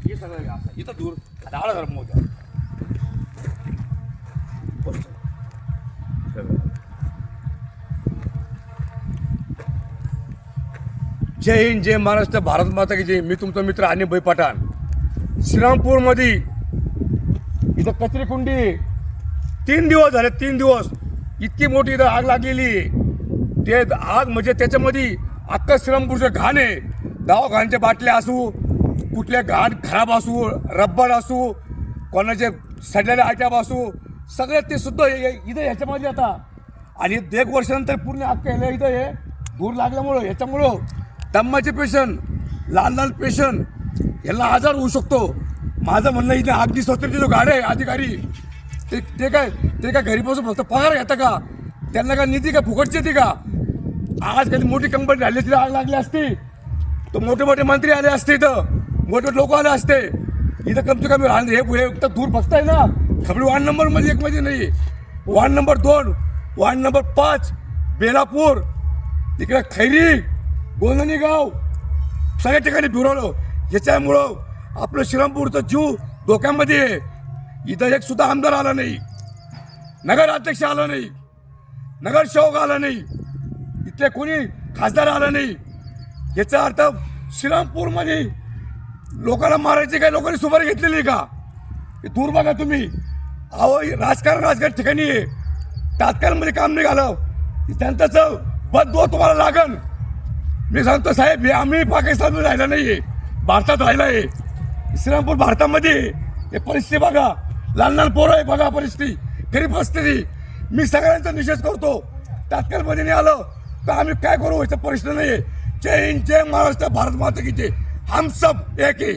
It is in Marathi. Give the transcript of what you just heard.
हे सगळं घ्या आपलं. इथं दूर आता आला जरा मोजा जय हिंद, जय महाराष्ट्र, भारत माता की जय. मी तुमचा मित्र अनिल भाई पठाण. श्रीरामपूरमध्ये इथं कचरी कुंडी 3 दिवस झाले. 3 दिवस इतकी मोठी इथं आग लागलेली आहे. ते आग म्हणजे त्याच्यामध्ये अख्खं श्रीरामपूरचं घाण आहे. दवाखान्याच्या बाटल्या असू, कुठल्या घाण खराब असू, रब्बर असू, कोणाचे सडलेले आयटम असू, सगळे ते सुद्धा इथं ह्याच्यामध्ये आता. आणि 1 वर्षानंतर पूर्ण अख्खं इथं हे धूर लागल्यामुळं ह्याच्यामुळं दम्माचे पेशंट, लहान पेशंट यांना आजार होऊ शकतो. माझं म्हणणं इथे अग्निशस्त्राचे जो गाडे अधिकारी ते काय घरी बसून फक्त पगार घेता का? त्यांना काय निधी का फुकटची येते का? आज कधी मोठी कंपनी झाली तिला आग लागली असती तर मोठे मंत्री आले असते, इथं मोठे लोक आले असते. इथं कमसे कमी हे तर दूर फक्त आहे ना खबरी वार्ड नंबर मध्ये 1 मध्ये नाही, ward number 2, ward number 5, Belapur, तिकडे खैरी, गोंधणी गाव, सगळ्या ठिकाणी फिरवलं. याच्यामुळं आपलं श्रीरामपूरचा जीव धोक्यामध्ये आहे. इथं एक सुद्धा आमदार आला नाही, नगराध्यक्ष आला नाही, नगरसेवक आला नाही, इथले कोणी खासदार आला नाही. याचा अर्थ श्रीरामपूरमध्ये लोकांना मारायची काय लोकांनी सुपारी घेतलेली का? हे दूर बघा तुम्ही. अहो राजकारण ठिकाणी आहे. तात्काळमध्ये काम नाही झालं त्यांचं बददो तुम्हाला लागन. मी सांगतो साहेब, हे आम्ही पाकिस्तानमध्ये राहिला नाहीये, भारतात राहिला आहे. श्रीरामपूर भारतामध्ये हे परिस्थिती बघा. लहान पोरं आहे बघा परिस्थिती, गरीब परिस्थिती. मी सगळ्यांचा निषेध करतो. तात्काळमध्ये नाही आलं तर आम्ही काय करू याचा प्रश्न नाहीये. जय हिंद, जय महाराष्ट्र, भारत माता की जय. हम सब एक है.